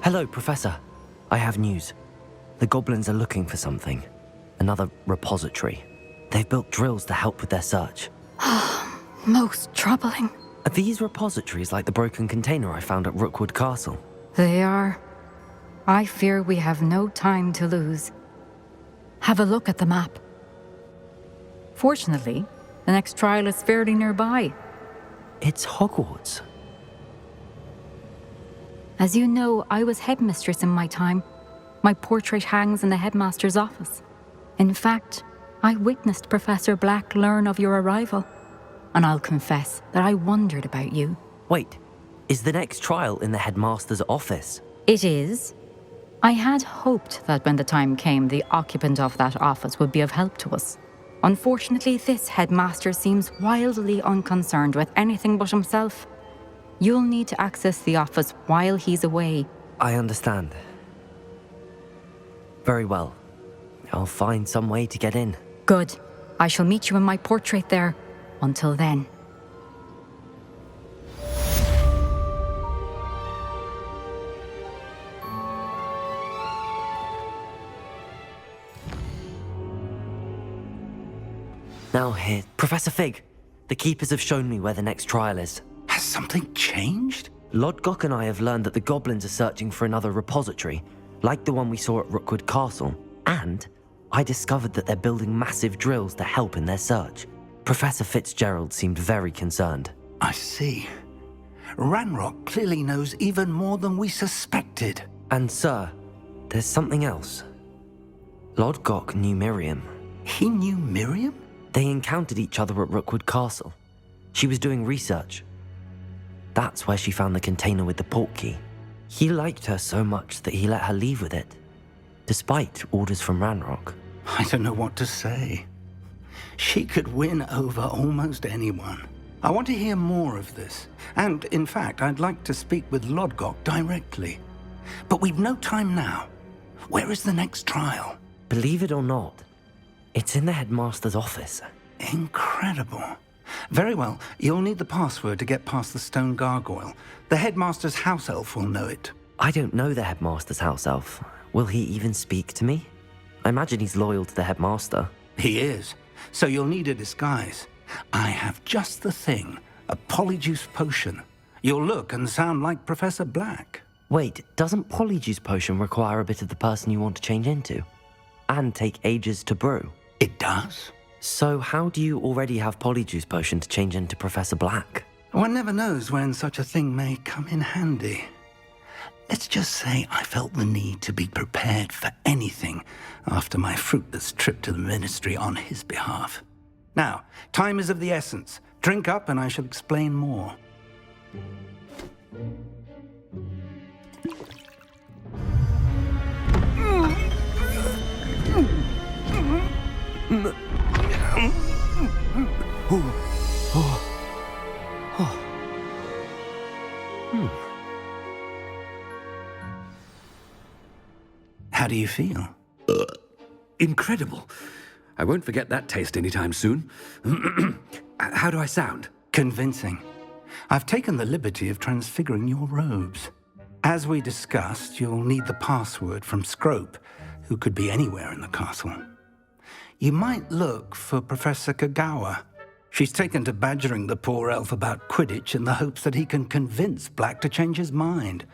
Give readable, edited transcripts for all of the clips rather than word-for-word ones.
Hello, Professor. I have news. The goblins are looking for something. Another repository. They've built drills to help with their search. Most troubling. Are these repositories like the broken container I found at Rookwood Castle? They are. I fear we have no time to lose. Have a look at the map. Fortunately, the next trial is fairly nearby. It's Hogwarts. As you know, I was headmistress in my time. My portrait hangs in the headmaster's office. In fact, I witnessed Professor Black learn of your arrival. And I'll confess that I wondered about you. Wait, is the next trial in the headmaster's office? It is. I had hoped that when the time came, the occupant of that office would be of help to us. Unfortunately, this headmaster seems wildly unconcerned with anything but himself. You'll need to access the office while he's away. I understand. Very well. I'll find some way to get in. Good. I shall meet you in my portrait there. Until then. Now here, Professor Fig. The Keepers have shown me where the next trial is. Has something changed? Lodgok and I have learned that the goblins are searching for another repository, like the one we saw at Rookwood Castle. And I discovered that they're building massive drills to help in their search. Professor FITZGERALD seemed very concerned. I see. Ranrock clearly knows even more than we suspected. And sir, there's something else. Lodgok knew Miriam. He knew Miriam? They encountered each other at Rookwood Castle. She was doing research. That's where she found the container with the portkey. He liked her so much that he let her leave with it, despite orders from Ranrock. I don't know what to say. She could win over almost anyone. I want to hear more of this. And, in fact, I'd like to speak with Lodgok directly. But we've no time now. Where is the next trial? Believe it or not, it's in the headmaster's office. Incredible. Very well, you'll need the password to get past the stone gargoyle. The headmaster's house elf will know it. I don't know the headmaster's house elf. Will he even speak to me? I imagine he's loyal to the headmaster. He is. So you'll need a disguise. I have just the thing. A polyjuice potion. You'll look and sound like Professor Black. Wait, doesn't Polyjuice Potion require a bit of the person you want to change into? And take ages to brew? It does? So how do you already have Polyjuice Potion to change into Professor Black? One never knows when such a thing may come in handy. Let's just say I felt the need to be prepared for anything after my fruitless trip to the Ministry on his behalf. Now, time is of the essence. Drink up and I shall explain more. How do you feel? Incredible. I won't forget that taste anytime soon. How do I sound? Convincing. I've taken the liberty of transfiguring your robes. As we discussed, you'll need the password from Scrope, who could be anywhere in the castle. You might look for Professor Kagawa. She's taken to badgering the poor elf about Quidditch in the hopes that he can convince Black to change his mind.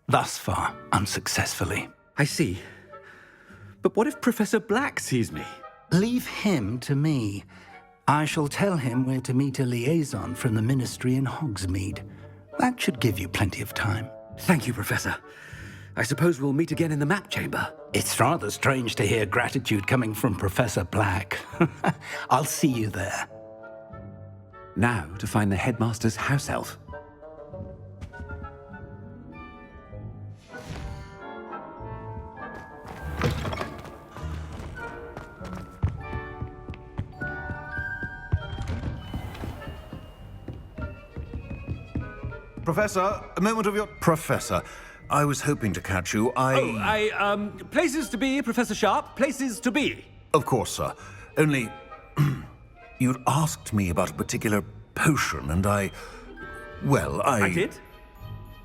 Thus far, unsuccessfully. I see. But what if Professor Black sees me? Leave him to me. I shall tell him where to meet a liaison from the Ministry in Hogsmeade. That should give you plenty of time. Thank you, Professor. I suppose we'll meet again in the map chamber. It's rather strange to hear gratitude coming from Professor Black. I'll see you there. Now to find the headmaster's house elf. Professor, a moment of your... Professor, I was hoping to catch you. Places to be, Professor Sharp, places to be. Of course, sir. Only... you'd asked me about a particular potion, and I... Well, I did?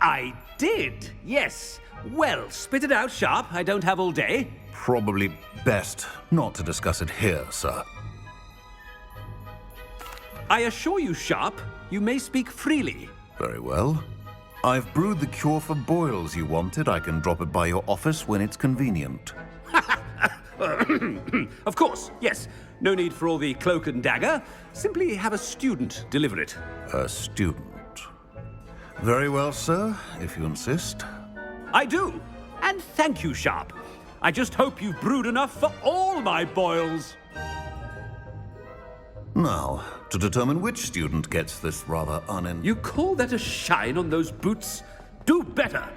I did, yes. Well, spit it out, Sharp. I don't have all day. Probably best not to discuss it here, sir. I assure you, Sharp, you may speak freely. Very well. I've brewed the cure for boils you wanted. I can drop it by your office when it's convenient. Of course, yes. No need for all the cloak and dagger. Simply have a student deliver it. A student. Very well, sir, if you insist. I do. And thank you, Sharp. I just hope you've brewed enough for all my boils. Now, to determine which student gets this rather You call that a shine on those boots? Do better.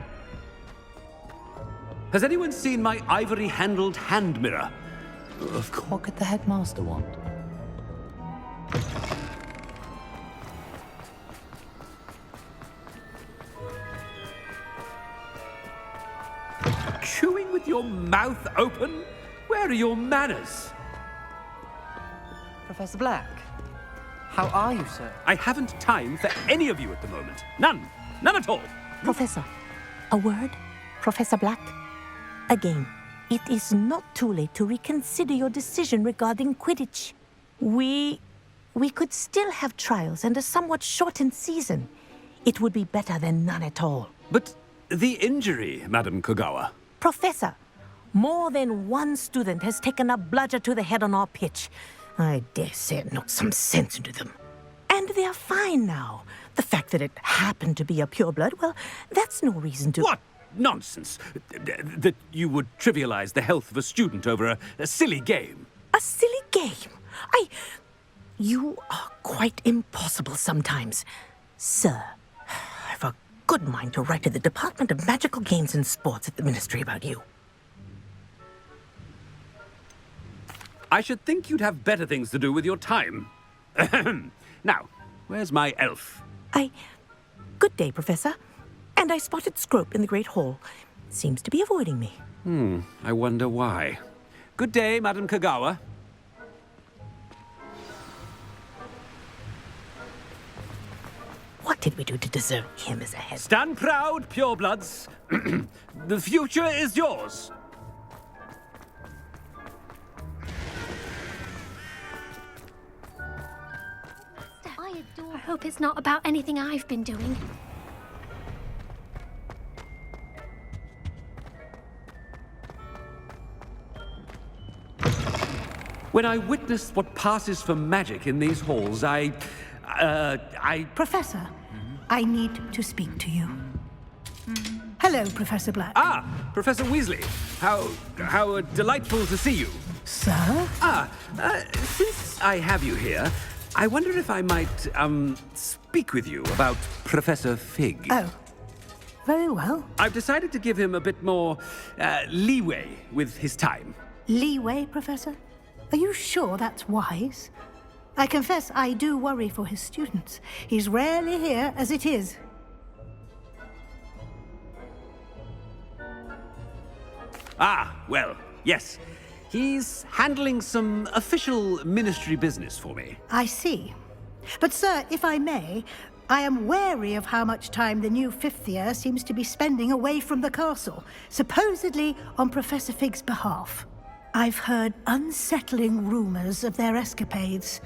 Has anyone seen my ivory-handled hand mirror? Of course. What could the headmaster want? Chewing with your mouth open? Where are your manners? Professor Black, how are you, sir? I haven't time for any of you at the moment. None. None at all. Professor, a word? Professor Black? Again, it is not too late to reconsider your decision regarding Quidditch. We could still have trials and a somewhat shortened season. It would be better than none at all. But the injury, Madam Kogawa. Professor, more than one student has taken a bludger to the head on our pitch. I dare say it knocked some sense into them. And they're fine now. The fact that it happened to be a pureblood, well, that's no reason to... What nonsense! That you would trivialize the health of a student over a silly game. A silly game? You are quite impossible sometimes. Sir, I've a good mind to write to the Department of Magical Games and Sports at the Ministry about you. I should think you'd have better things to do with your time. Now, where's my elf? Good day, Professor. And I spotted Scrope in the Great Hall. Seems to be avoiding me. I wonder why. Good day, Madam Kogawa. What did we do to deserve him as a head? Stand proud, purebloods. The future is yours. I hope it's not about anything I've been doing. When I witness what passes for magic in these halls, Professor, I need to speak to you. Hello, Professor Black. Ah, Professor Weasley. How delightful to see you. Sir? Since I have you here, I wonder if I might, speak with you about Professor Fig. Oh, very well. I've decided to give him a bit more, leeway with his time. Leeway, Professor? Are you sure that's wise? I confess I do worry for his students. He's rarely here as it is. Well, yes. He's handling some official ministry business for me. I see. But, sir, if I may, I am wary of how much time the new fifth year seems to be spending away from the castle, supposedly on Professor Fig's behalf. I've heard unsettling rumors of their escapades.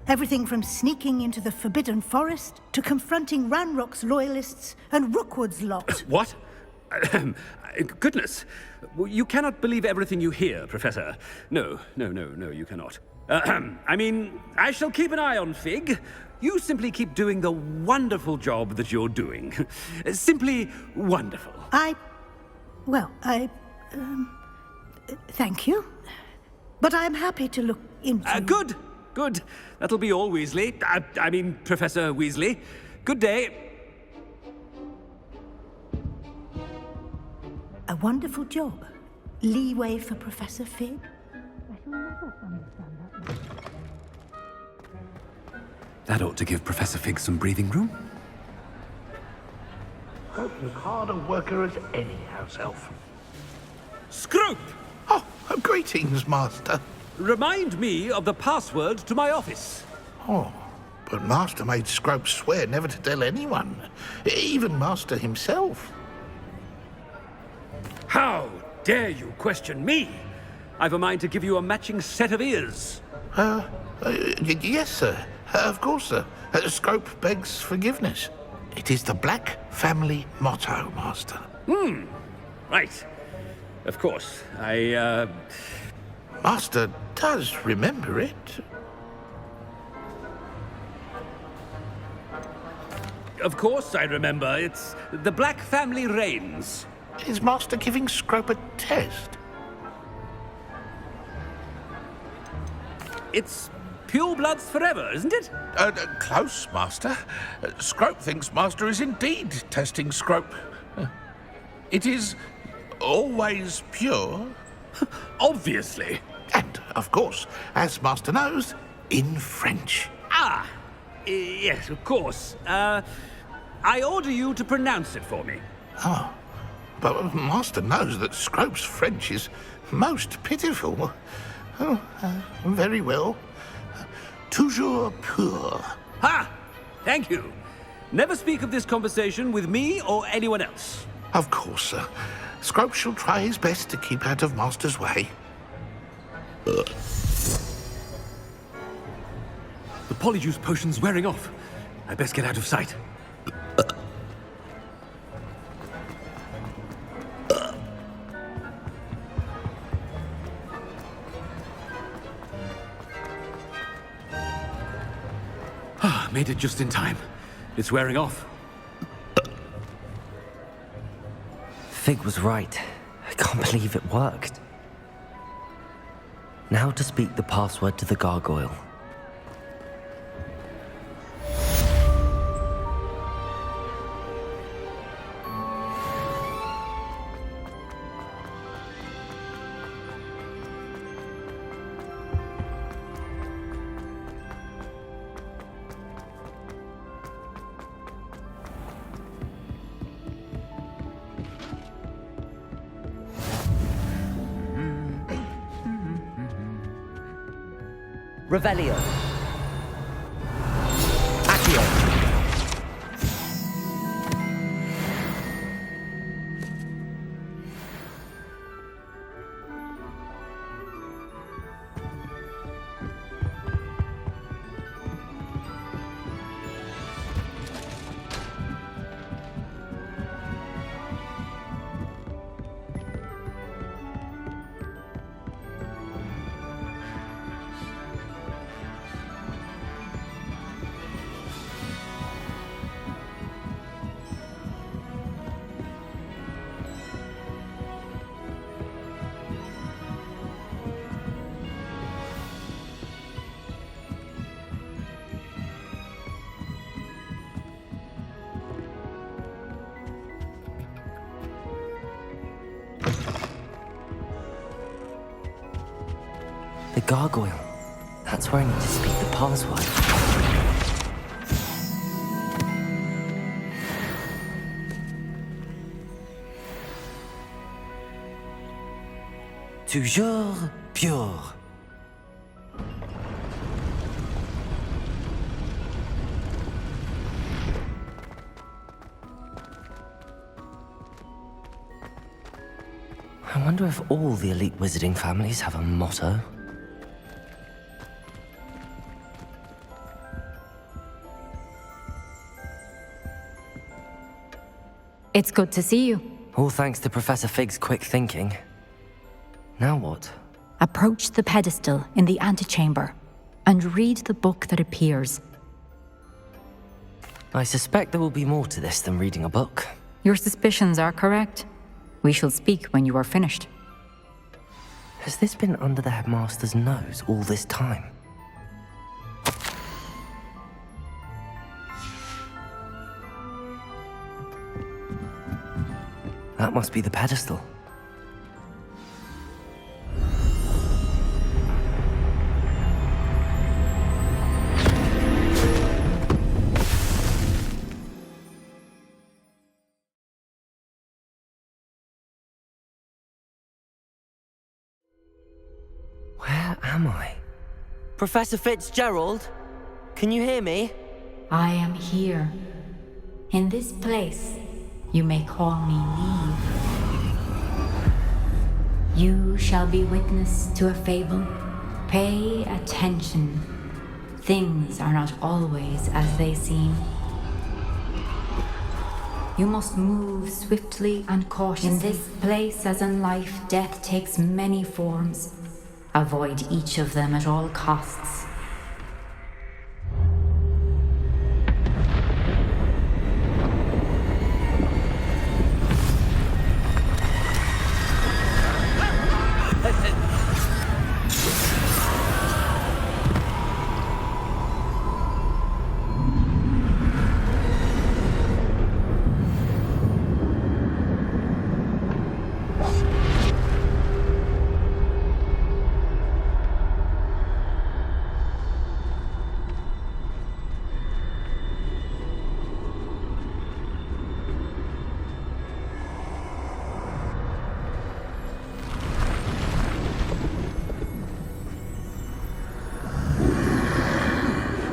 Everything from sneaking into the Forbidden Forest to confronting RANROK'S loyalists and Rookwood's lot. What? Goodness. You cannot believe everything you hear, Professor. No, you cannot. I mean, I shall keep an eye on Fig. You simply keep doing the wonderful job that you're doing. Simply wonderful. Thank you. But I'm happy to look into... Good. That'll be all, Weasley. I mean, Professor Weasley. Good day. A wonderful job. Leeway for Professor Fig. I shall never understand that. That ought to give Professor Fig some breathing room. Hope as hard a worker as any house elf. Scrope! Oh, greetings, Master. Remind me of the password to my office. Oh, But Master made Scrope swear never to tell anyone, even Master himself. How dare you question me? I've a mind to give you a matching set of ears. Yes, sir. Of course, sir. Scrope begs forgiveness. It is the Black family motto, Master. Right. Of course. Master does remember it. Of course I remember. It's the Black family reigns. Is Master giving Scrope a test? It's pure bloods forever, isn't it? Close, Master. Scrope thinks Master is indeed testing Scrope. It is always pure. Obviously. And, of course, as Master knows, in French. Yes, of course. I order you to pronounce it for me. Oh, but Master knows that Scrope's French is most pitiful. Oh, very well. Toujours pur. Ha! Thank you. Never speak of this conversation with me or anyone else. Of course, sir. Scrope shall try his best to keep out of Master's way. The polyjuice potion's wearing off. I best get out of sight. Made it just in time. It's wearing off. Fig was right. I can't believe it worked. Now to speak the password to the gargoyle. Revelio. Accio. The gargoyle. That's where I need to speak the password. Toujours pure. I wonder if all the elite wizarding families have a motto. It's good to see you. All thanks to Professor Fig's quick thinking. Now what? Approach the pedestal in the antechamber and read the book that appears. I suspect there will be more to this than reading a book. Your suspicions are correct. We shall speak when you are finished. Has this been under the headmaster's nose all this time? That must be the pedestal. Where am I? Professor Fitzgerald? Can you hear me? I am here. In this place, you may call me Neve. You shall be witness to a fable. Pay attention. Things are not always as they seem. You must move swiftly and cautiously. In this place, as in life, death takes many forms. Avoid each of them at all costs.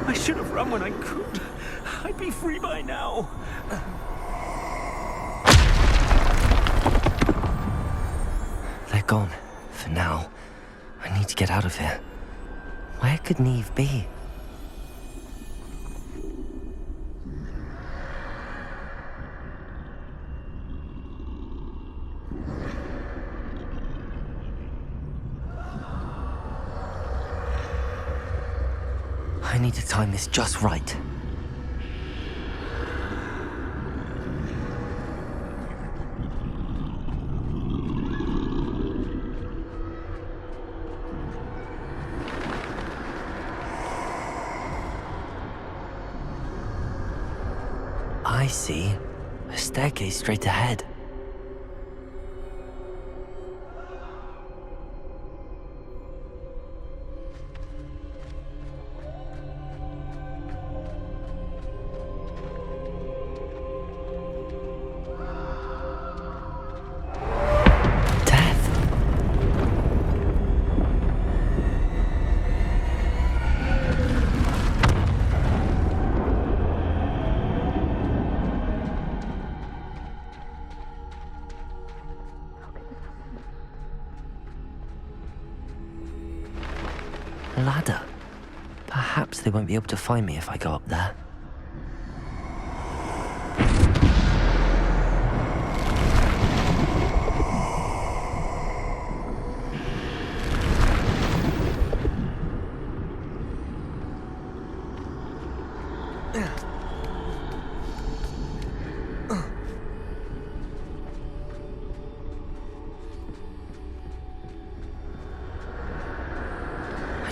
I should have run when I could. I'd be free by now. They're gone. For now. I need to get out of here. Where could Neve be? I need to time this just right. I see. A staircase straight ahead. Ladder. Perhaps they won't be able to find me if I go up there.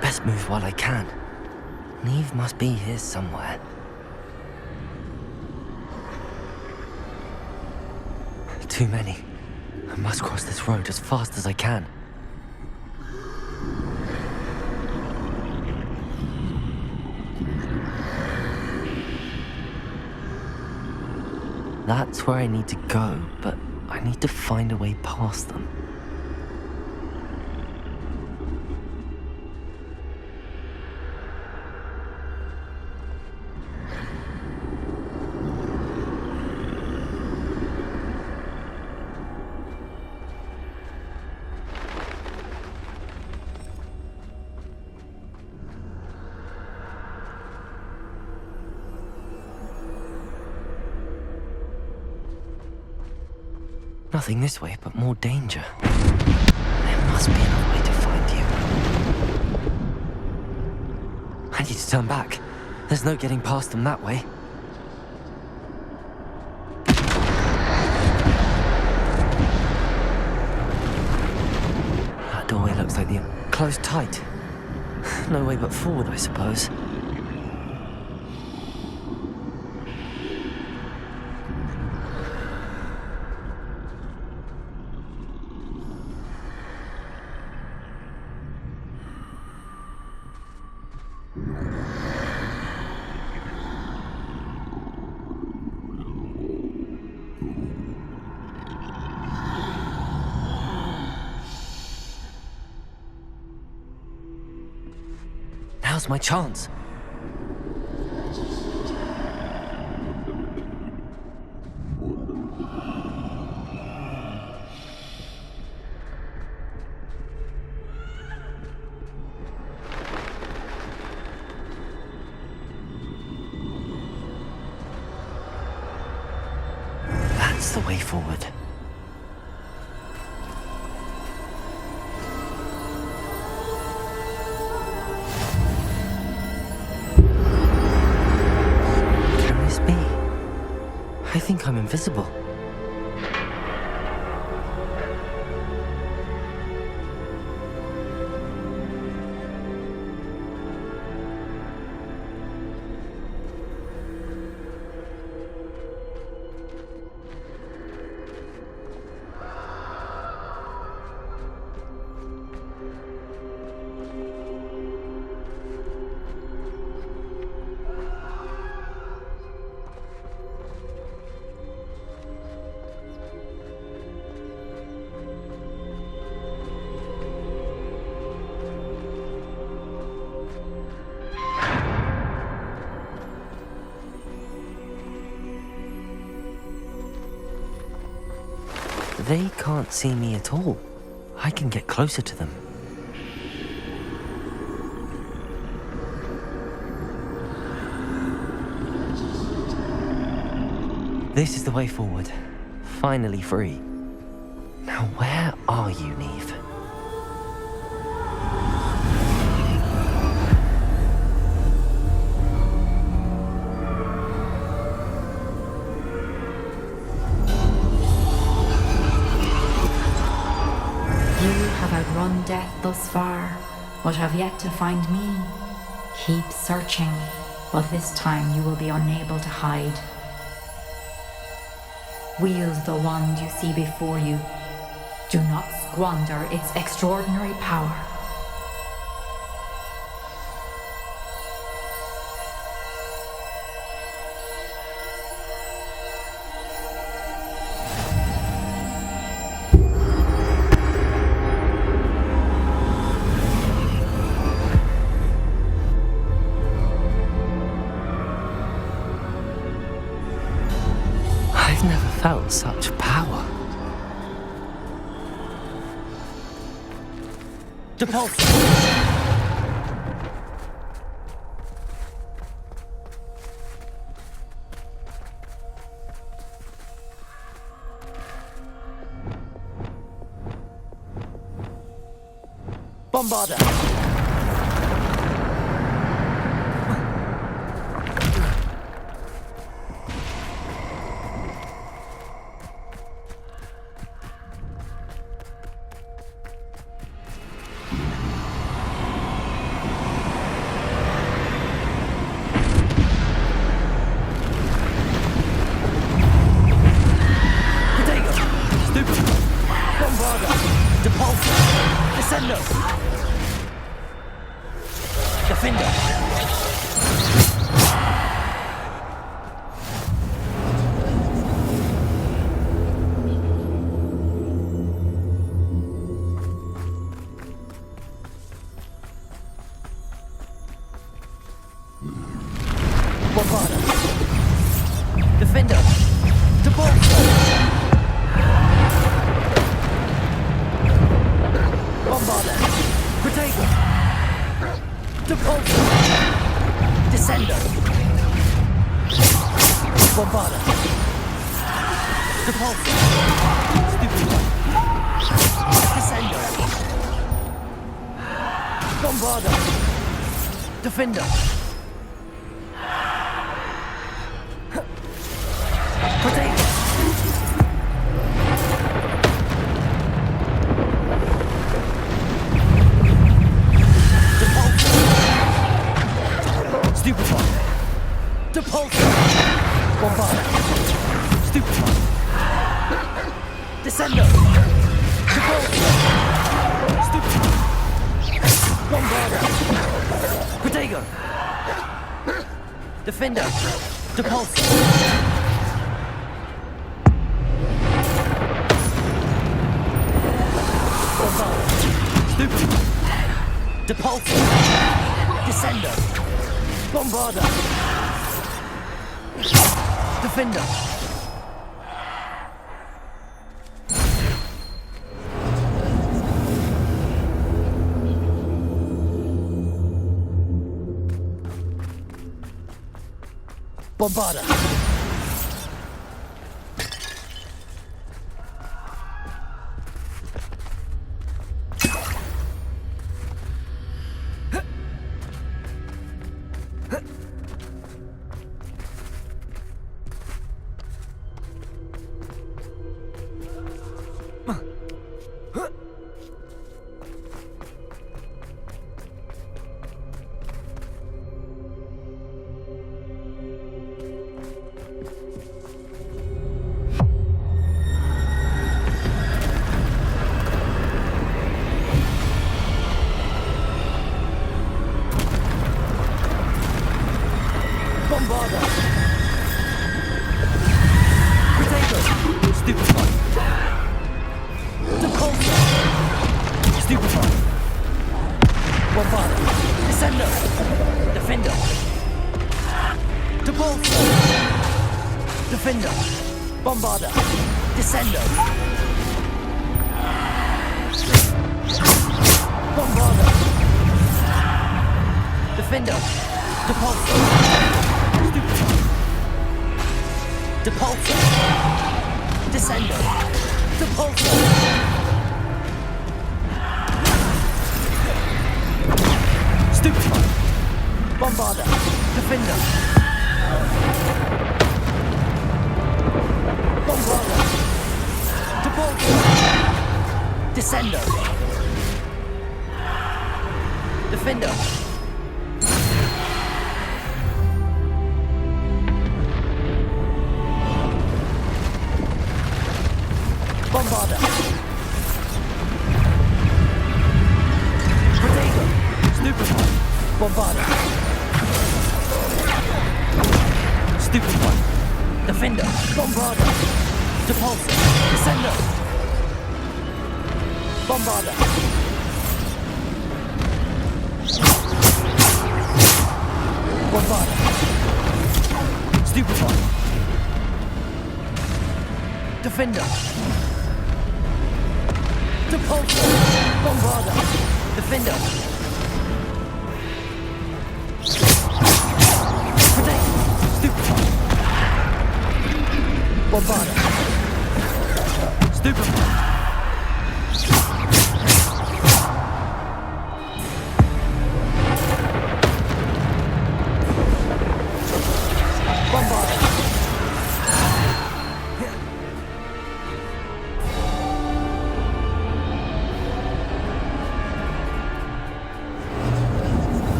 Best move while I can. Neve must be here somewhere. Too many. I must cross this road as fast as I can. That's where I need to go, but I need to find a way past them. Nothing this way, but more danger. There must be another way to find you. I need to turn back. There's no getting past them that way. That doorway looks like the closed tight. No way but forward, I suppose. Now's my chance. That's the way forward. Can this be? I think I'm invisible. They can't see me at all. I can get closer to them. This is the way forward. Finally free. Now where are you, Neve? Outrun death thus far, but have yet to find me. Keep searching, but this time you will be unable to hide. Wield the wand you see before you. Do not squander its extraordinary power. I've never felt such power. Depulse! Bombarder! Defender! Depulse! Bombarder! Protego! Depulse! Descender! Bombarder! Depulse! Stupid one! Descender! Bombarder! Defender! Protego! Stupid one! Depulse! Bombarder! Stupid one! Descender! Depulse! Stupid one! Bombarder! Protego! Defender! Depulse! Stupid! Depulse! Descender! Bombarder! Defender! Bombarder! Bombarda! Potato! Stupefy! Depulsor! Stupefy! Bombarda! Descendo! Defender! Depulsor! Defender! Bombarda! Descendo! Bombarda! Defender! Depulsor! Stupefy! Depulsor! Descendo! Depulsor! Stupefy! Bombarda! Defender! Bombarda! Depulsor! Descendo! Defender! Bombarda! Potato! Stupefy! Bombarda! Stupefy! Defender! Bombarda! Depulsor! Descendo! Bombarda! Bombarda! Stupefy! Defender! Depulsor! Bombarda! Defender! Potato! Stupefy! Bombarda! Stupefy! Bombarda!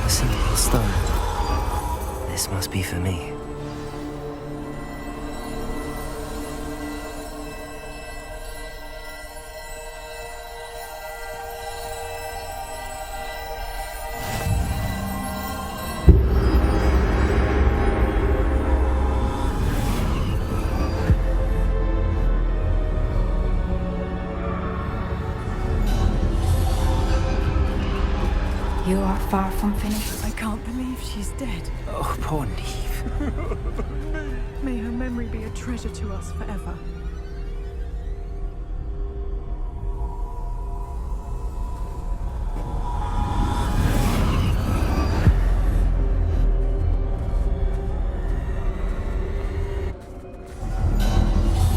Simple stone. This must be for me. You are far from finished. I can't believe she's dead. Oh, poor Neve. May her memory be a treasure to us forever.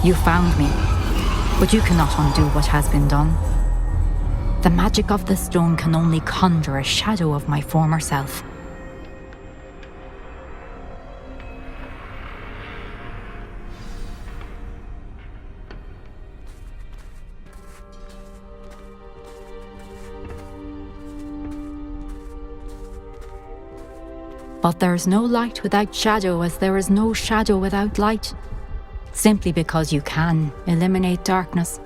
You found me, but you cannot undo what has been done. The magic of the stone can only conjure a shadow of my former self. But there is no light without shadow, as there is no shadow without light. Simply because you can eliminate darkness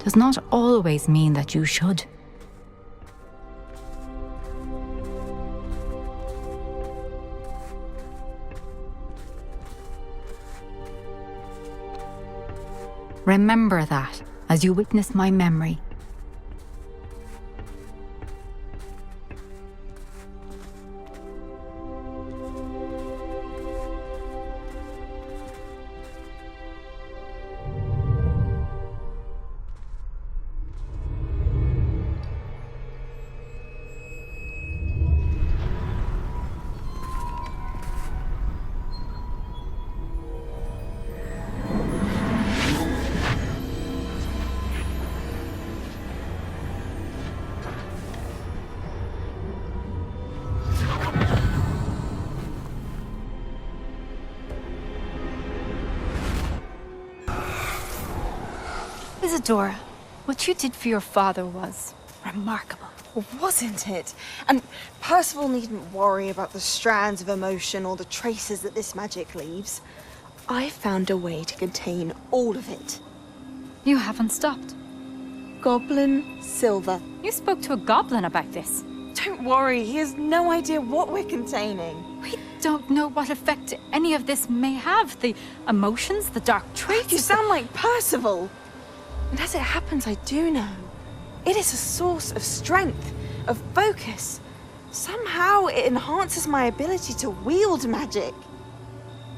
does not always mean that you should. Remember that as you witness my memory. Isadora, what you did for your father was remarkable. Wasn't it? And Percival needn't worry about the strands of emotion or the traces that this magic leaves. I found a way to contain all of it. You haven't stopped. Goblin silver. You spoke to a goblin about this. Don't worry, he has no idea what we're containing. We don't know what effect any of this may have. The emotions, the dark traits. You sound like Percival. And as it happens, I do know. It is a source of strength, of focus. Somehow it enhances my ability to wield magic.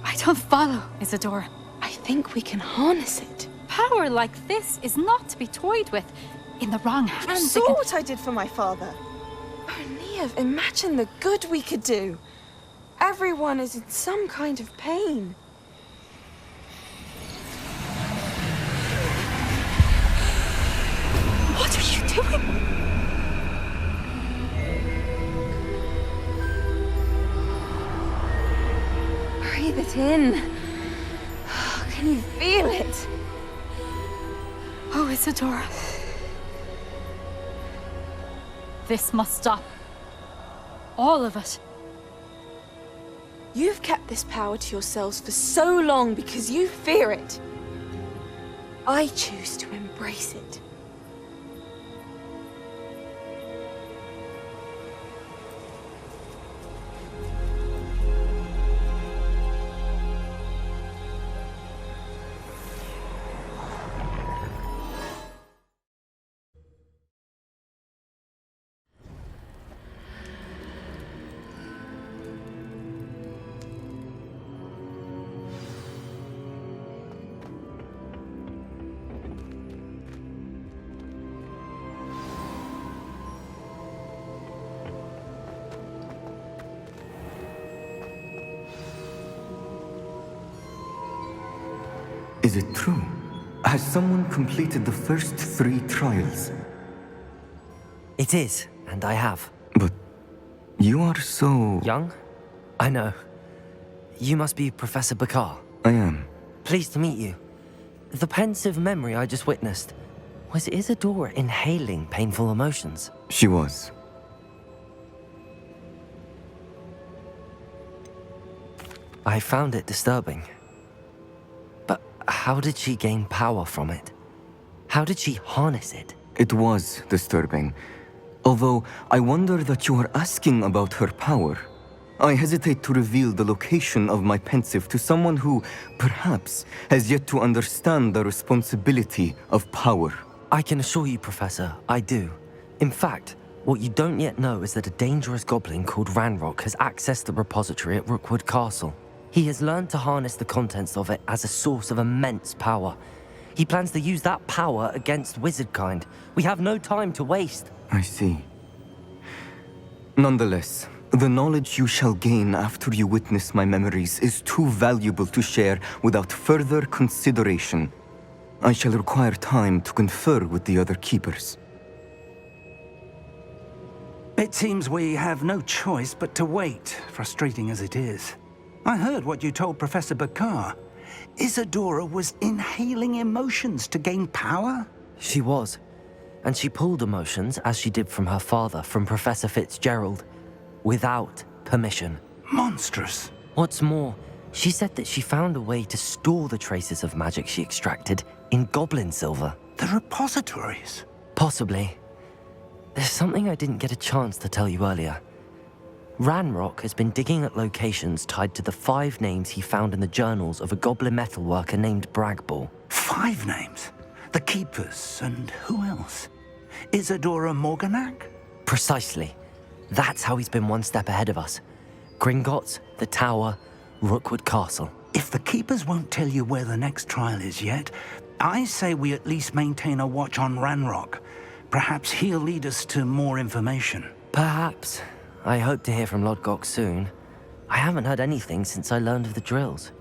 I don't follow, Isadora. I think we can harness it. Power like this is not to be toyed with. In the wrong hands, You saw what I did for my father. Oh, Neve, imagine the good we could do. Everyone is in some kind of pain. What are you doing? Breathe it in. Can you feel it? Oh, Isadora. This must stop. All of it. You've kept this power to yourselves for so long because you fear it. I choose to embrace it. Is it true? Has someone completed the first 3 trials? It is, and I have. But you are so... Young? I know. You must be Professor Bakar. I am. Pleased to meet you. The pensive memory I just witnessed, was Isadora inhaling painful emotions? She was. I found it disturbing. But how did she gain power from it? How did she harness it? It was disturbing. Although, I wonder that you are asking about her power. I hesitate to reveal the location of my pensive to someone who, perhaps, has yet to understand the responsibility of power. I can assure you, Professor, I do. In fact, what you don't yet know is that a dangerous goblin called RANROK has accessed the repository at Rookwood Castle. He has learned to harness the contents of it as a source of immense power. He plans to use that power against wizardkind. We have no time to waste. I see. Nonetheless, the knowledge you shall gain after you witness my memories is too valuable to share without further consideration. I shall require time to confer with the other keepers. It seems we have no choice but to wait, frustrating as it is. I heard what you told Professor Bakar. Isadora was inhaling emotions to gain power? She was. And she pulled emotions, as she did from her father, from Professor FITZGERALD, without permission. Monstrous. What's more, she said that she found a way to store the traces of magic she extracted in goblin silver. The repositories? Possibly. There's something I didn't get a chance to tell you earlier. RANROK has been digging at locations tied to the 5 names he found in the journals of a goblin metalworker named Bragball. 5 names? The Keepers, and who else? Isadora Morganak? Precisely. That's how he's been one step ahead of us. Gringotts, the Tower, Rookwood Castle. If the Keepers won't tell you where the next trial is yet, I say we at least maintain a watch on RANROK. Perhaps he'll lead us to more information. Perhaps. I hope to hear from Lodgok soon. I haven't heard anything since I learned of the drills.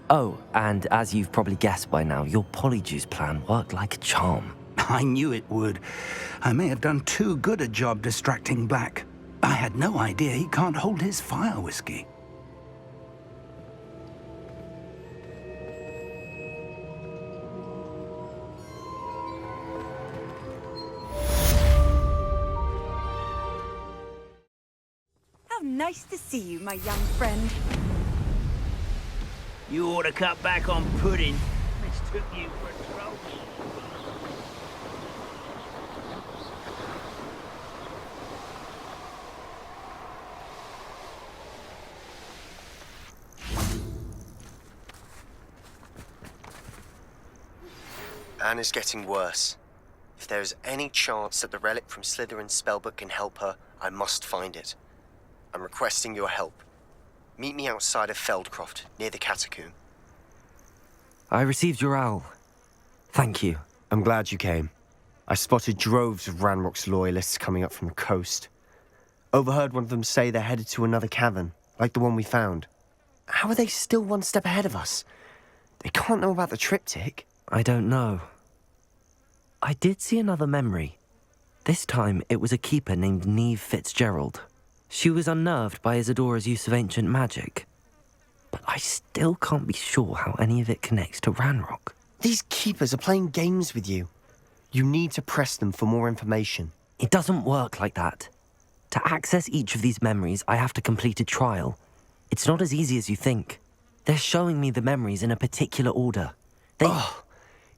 Oh, and as you've probably guessed by now, your polyjuice plan worked like a charm. I knew it would. I may have done too good a job distracting Black. I had no idea he can't hold his fire whiskey. Nice to see you, my young friend. You ought to cut back on pudding. Mistook you for a troll. Anne is getting worse. If there is any chance that the relic from Slytherin's spellbook can help her, I must find it. I'm requesting your help. Meet me outside of Feldcroft, near the catacomb. I received your owl. Thank you. I'm glad you came. I spotted droves of RANROK'S loyalists coming up from the coast. Overheard one of them say they're headed to another cavern, like the one we found. How are they still one step ahead of us? They can't know about the triptych. I don't know. I did see another memory. This time, it was a keeper named FITZGERALD. She was unnerved by Isadora's use of ancient magic. But I still can't be sure how any of it connects to RANROK. These keepers are playing games with you. You need to press them for more information. It doesn't work like that. To access each of these memories, I have to complete a trial. It's not as easy as you think. They're showing me the memories in a particular order.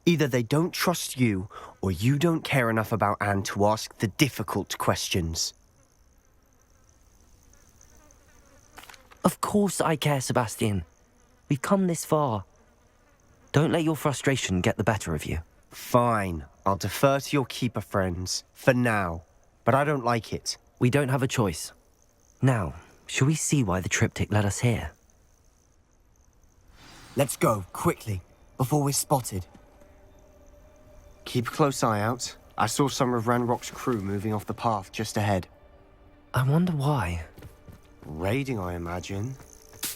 Either they don't trust you, or you don't care enough about Anne to ask the difficult questions. Of course I care, Sebastian. We've come this far. Don't let your frustration get the better of you. Fine. I'll defer to your keeper friends, for now. But I don't like it. We don't have a choice. Now, shall we see why the triptych led us here? Let's go, quickly, before we're spotted. Keep a close eye out. I saw some of RANROK'S crew moving off the path just ahead. I wonder why. Raiding, I imagine.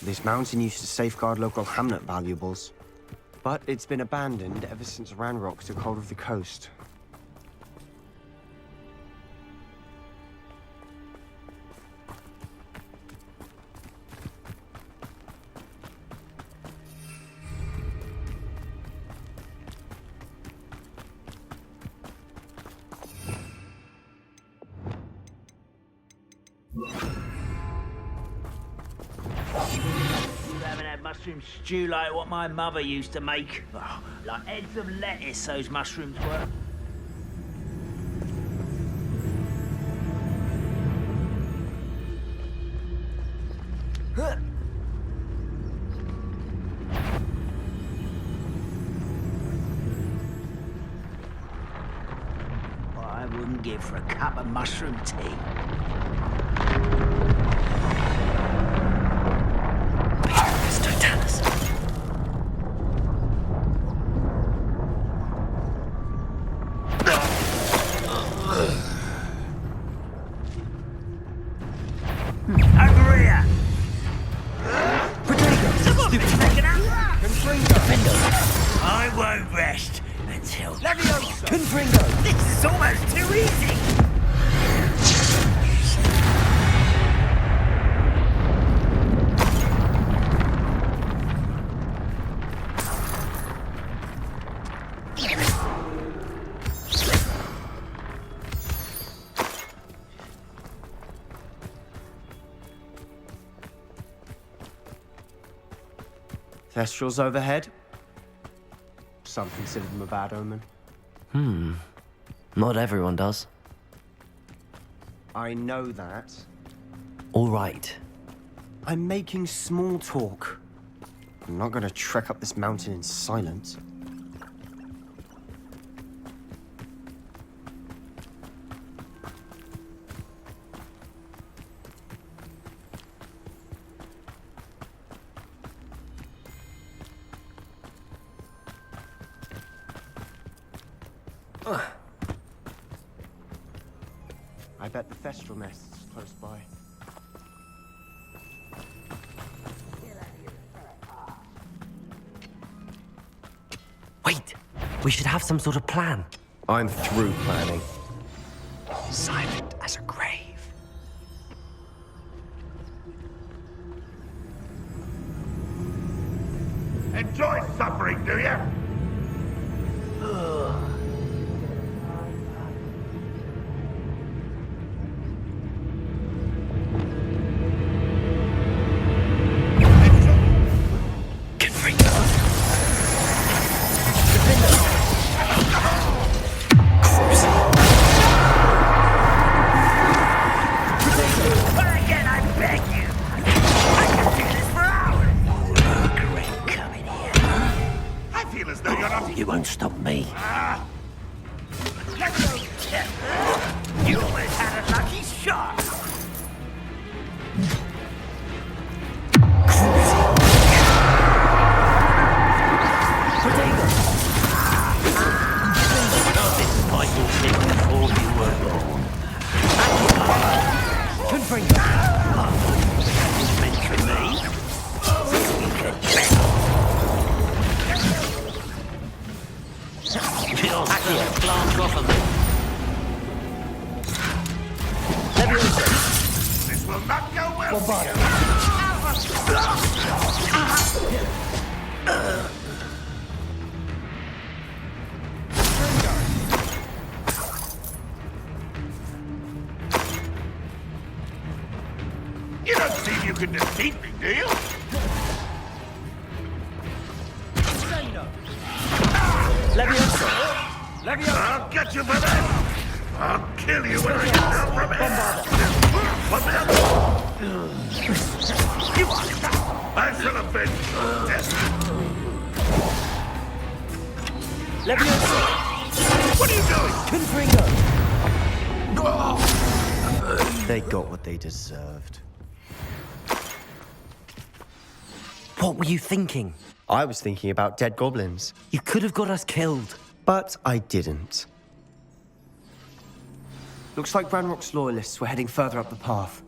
This mountain used to safeguard local hamlet valuables. But it's been abandoned ever since RANROK took hold of the coast. Mushroom stew like what my mother used to make. Oh, like heads of lettuce, those mushrooms were. I wouldn't give for a cup of mushroom tea. I won't rest until... Confringo! This is almost too easy! Thestrals overhead. Some consider them a bad omen. Not everyone does. I know that. All right. I'm making small talk. I'm not gonna trek up this mountain in silence. I bet the Thestral nest's close by. Wait! We should have some sort of plan. I'm through planning. Silent as a grave. Enjoy suffering, do you? can't stop me. You always had a lucky shot. This Michael thing before you were born. Confringo. It's meant for me. You can bet. You'll have to glance off of me. This will not go well. You don't think you can defeat me, do you? I'll get you for that. I'll kill you when I get down from here. You are. I shall avenge your death. What are you doing? They got what they deserved. What were you thinking? I was thinking about dead goblins. You could have got us killed. But I didn't. Looks like RANROK'S loyalists were heading further up the path.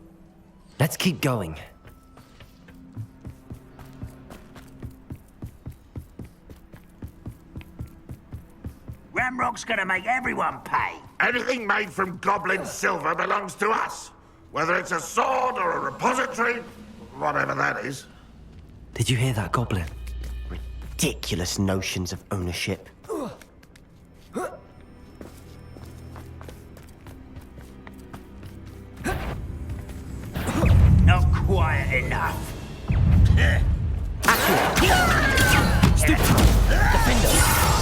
Let's keep going. RANROK'S gonna make everyone pay. Anything made from goblin silver belongs to us. Whether it's a sword or a repository, whatever that is. Did you hear that, Goblin? Ridiculous notions of ownership. Not quiet enough. Stupid! Defender!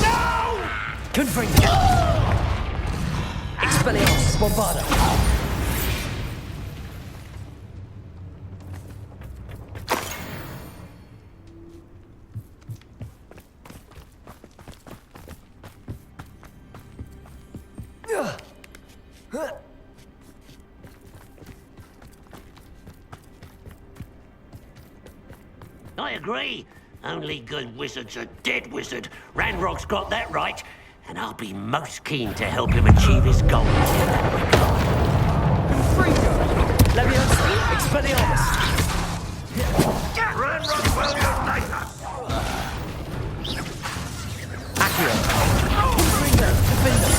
No! Confringo! Expelliarmus! Bombarda! I agree. Only good wizard's a dead wizard. Ranrock's got that right, and I'll be most keen to help him achieve his goals in that regard. Leviosa! Expelliarmus! Ranrock will unite us! Accio! Confringo! Defender!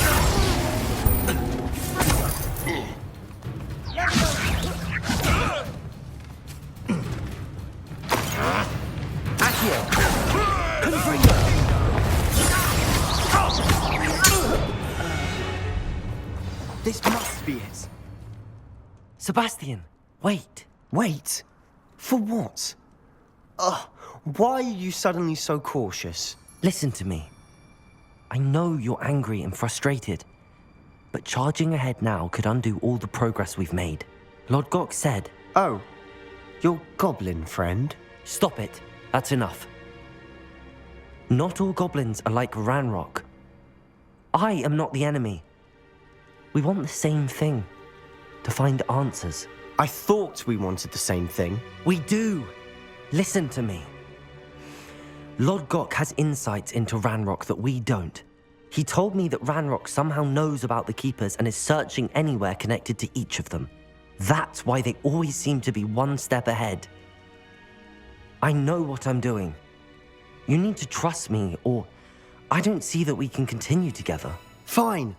This must be it. Sebastian, wait. Wait? For what? Why are you suddenly so cautious? Listen to me. I know you're angry and frustrated, but charging ahead now could undo all the progress we've made. Lord Gok said... Oh, your goblin friend? Stop it. That's enough. Not all goblins are like Ranrock. I am not the enemy. We want the same thing. To find answers. I thought we wanted the same thing. We do. Listen to me. Lord Gok has insights into Ranrock that we don't. He told me that Ranrock somehow knows about the Keepers and is searching anywhere connected to each of them. That's why they always seem to be one step ahead. I know what I'm doing. You need to trust me, or I don't see that we can continue together. Fine.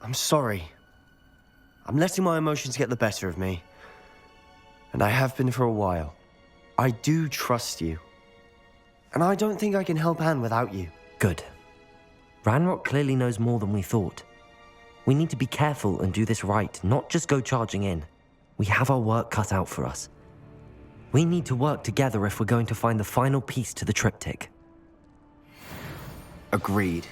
I'm sorry. I'm letting my emotions get the better of me. And I have been for a while. I do trust you. And I don't think I can help Anne without you. Good. Ranrock clearly knows more than we thought. We need to be careful and do this right, not just go charging in. We have our work cut out for us. We need to work together if we're going to find the final piece to the triptych. Agreed.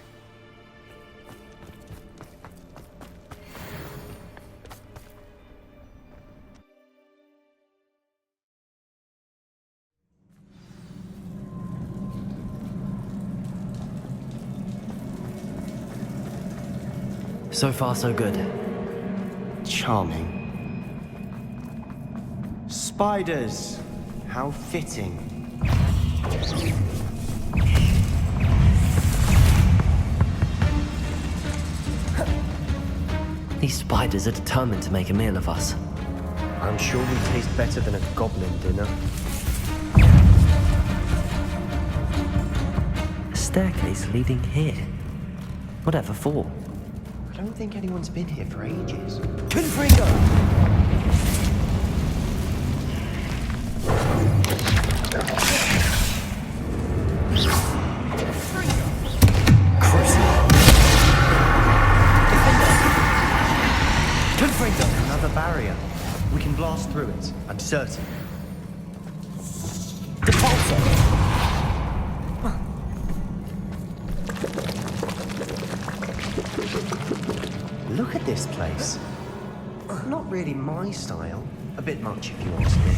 So far, so good. Charming. Spiders! How fitting. These spiders are determined to make a meal of us. I'm sure we taste better than a goblin dinner. A staircase leading here. Whatever for? I don't think anyone's been here for ages. Confringo! Another barrier. We can blast through it, I'm certain. Look at this place. Not really my style. A bit much if you ask me.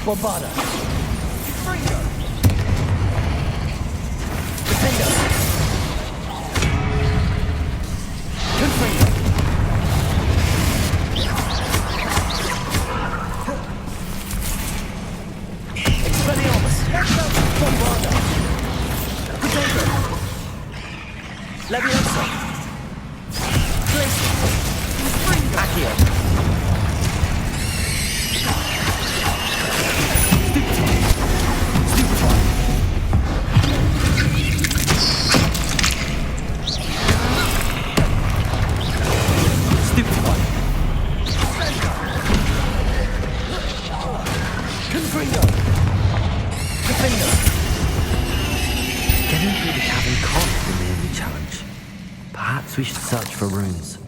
Bombarda. We should search for runes.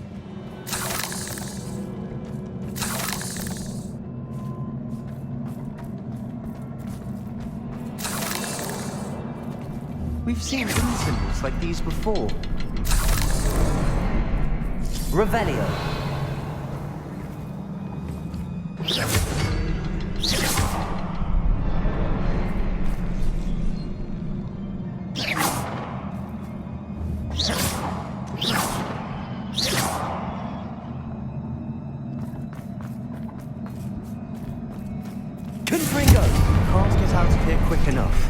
We've seen symbols like these before. Revelio. Can't get out of here quick enough.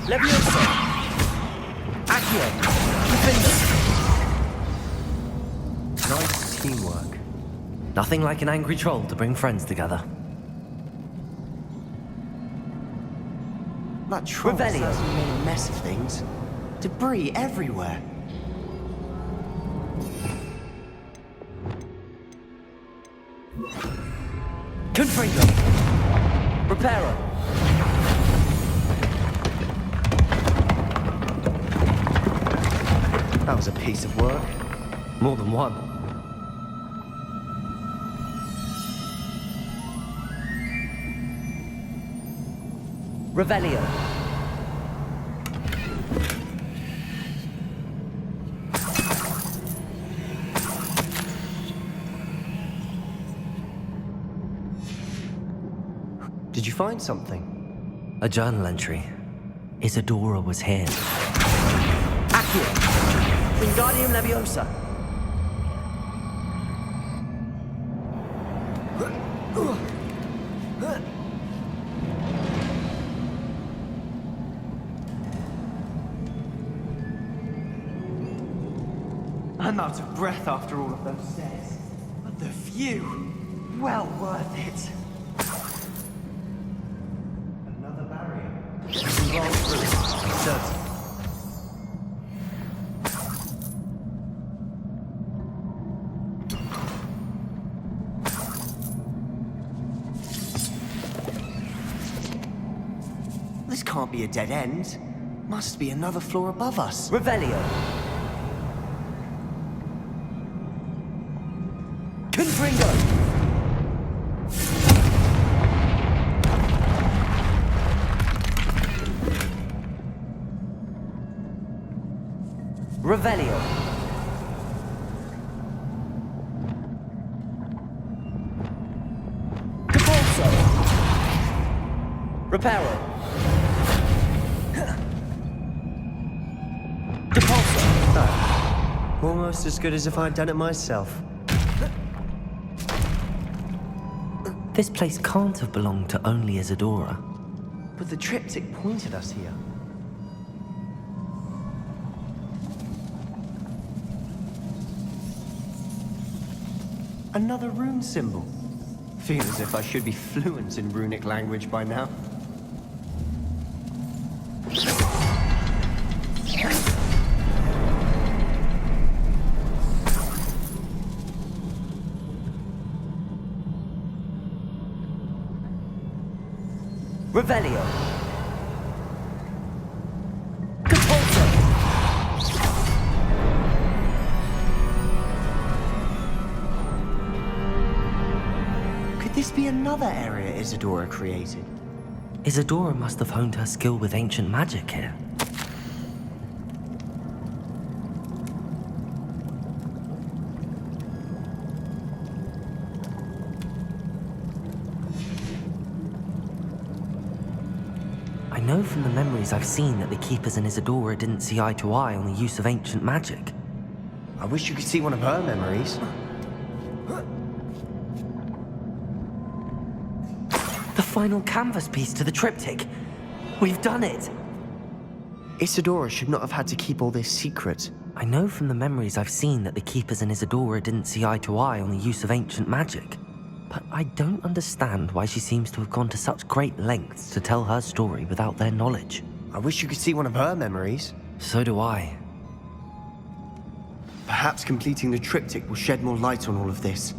Leviosa! Accio! Defender! Nice teamwork. Nothing like an angry troll to bring friends together. That troll Revelio. certainly made a mess of things. Debris everywhere. Confringo! Reparo! That was a piece of work. More than one. Revelio. Did you find something? A journal entry. Isadora was here. Accio! Wingardium Leviosa! I'm out of breath after all of those stairs. But the view, well worth it. Another barrier. Roll through. Certain. This can't be a dead end. Must be another floor above us. Revelio. Confringo. Revelio. Capolso. Reparo. Almost as good as if I'd done it myself. This place can't have belonged to only Isadora. But the triptych pointed us here. Another rune symbol. Feel as if I should be fluent in runic language by now. Revelio. Capolso. Could this be another area Isadora created? Isadora must have honed her skill with ancient magic here. I know from the memories I've seen that the Keepers and Isadora didn't see eye to eye on the use of ancient magic. I wish you could see one of her memories. The final canvas piece to the triptych. We've done it. Isadora should not have had to keep all this secret. I know from the memories I've seen that the Keepers and Isadora didn't see eye to eye on the use of ancient magic. But I don't understand why she seems to have gone to such great lengths to tell her story without their knowledge. I wish you could see one of her memories. So do I. Perhaps completing the triptych will shed more light on all of this.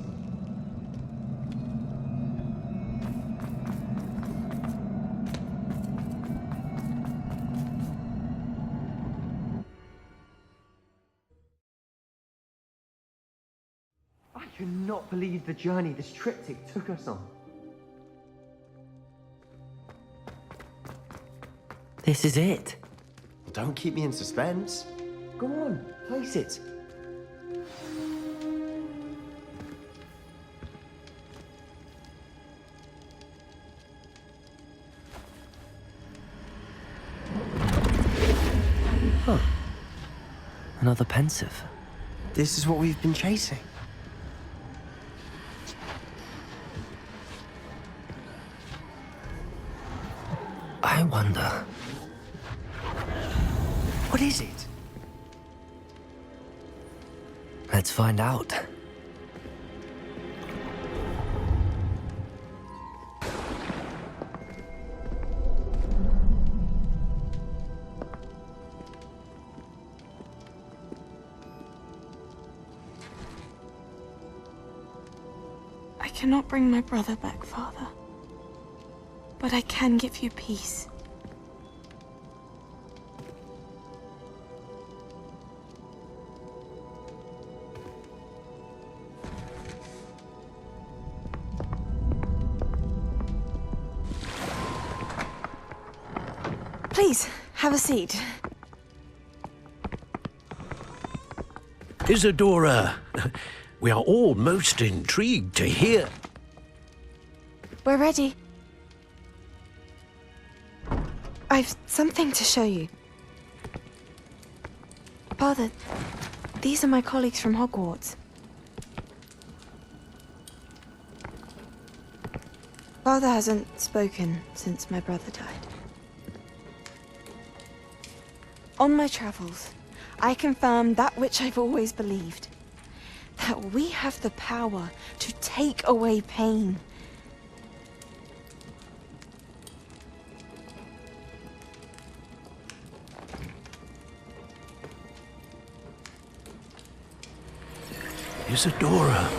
I cannot believe the journey this triptych took us on. This is it. Don't keep me in suspense. Go on, place it. Huh. Another pensive. This is what we've been chasing. I wonder. What is it? Let's find out. I cannot bring my brother back, Father. But I can give you peace. Please, have a seat. Isadora, we are all most intrigued to hear. We're ready. I've something to show you. Father, these are my colleagues from Hogwarts. Father hasn't spoken since my brother died. On my travels, I confirmed that which I've always believed. That we have the power to take away pain. Isadora.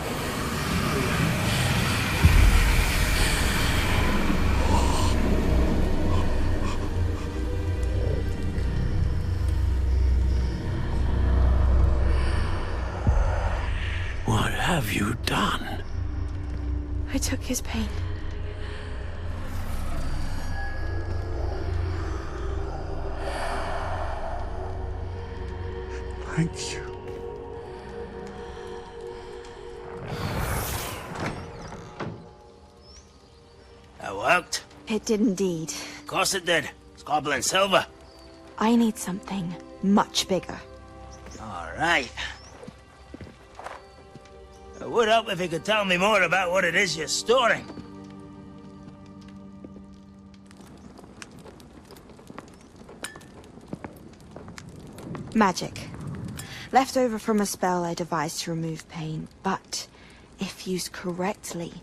What have you done? I took his pain. Thank you. That worked? It did indeed. Of course it did. It's goblin silver. I need something much bigger. All right. It would help if you could tell me more about what it is you're storing. Magic. Left over from a spell I devised to remove pain, but if used correctly,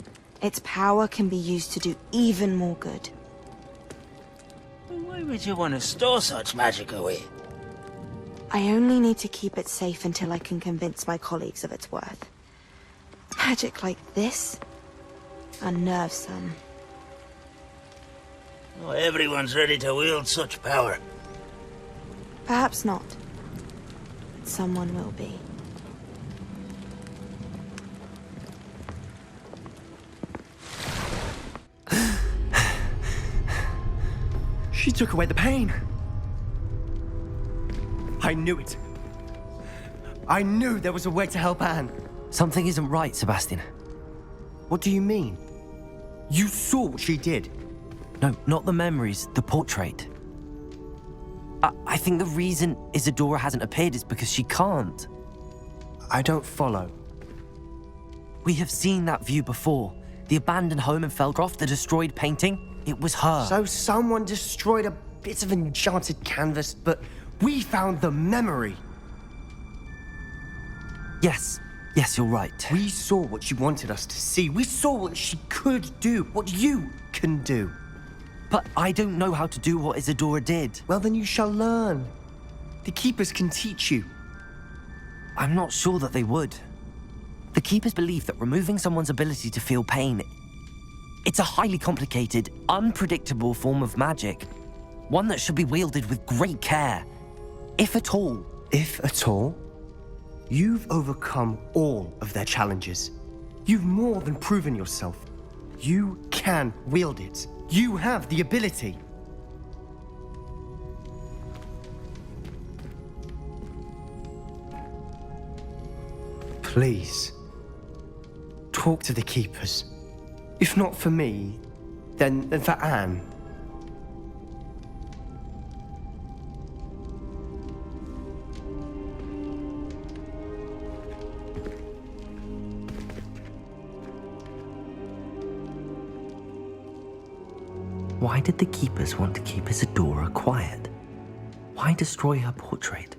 its power can be used to do even more good. Why would you want to store such magic away? I only need to keep it safe until I can convince my colleagues of its worth. Magic like this unnerves some. Not everyone's ready to wield such power. Perhaps not. But someone will be. She took away the pain. I knew it. I knew there was a way to help Anne. Something isn't right, Sebastian. What do you mean? You saw what she did. No, not the memories, the portrait. I think the reason Isadora hasn't appeared is because she can't. I don't follow. We have seen that view before. The abandoned home in Feldcroft, the destroyed painting, it was her. So someone destroyed a bit of enchanted canvas, but we found the memory. Yes, you're right. We saw what she wanted us to see. We saw what she could do, what you can do. But I don't know how to do what Isadora did. Well, then you shall learn. The Keepers can teach you. I'm not sure that they would. The Keepers believe that removing someone's ability to feel pain, it's a highly complicated, unpredictable form of magic. One that should be wielded with great care. If at all. If at all? You've overcome all of their challenges. You've more than proven yourself. You can wield it. You have the ability. Please, talk to the Keepers. If not for me, then for Anne. Why did the Keepers want to keep Isadora quiet? Why destroy her portrait?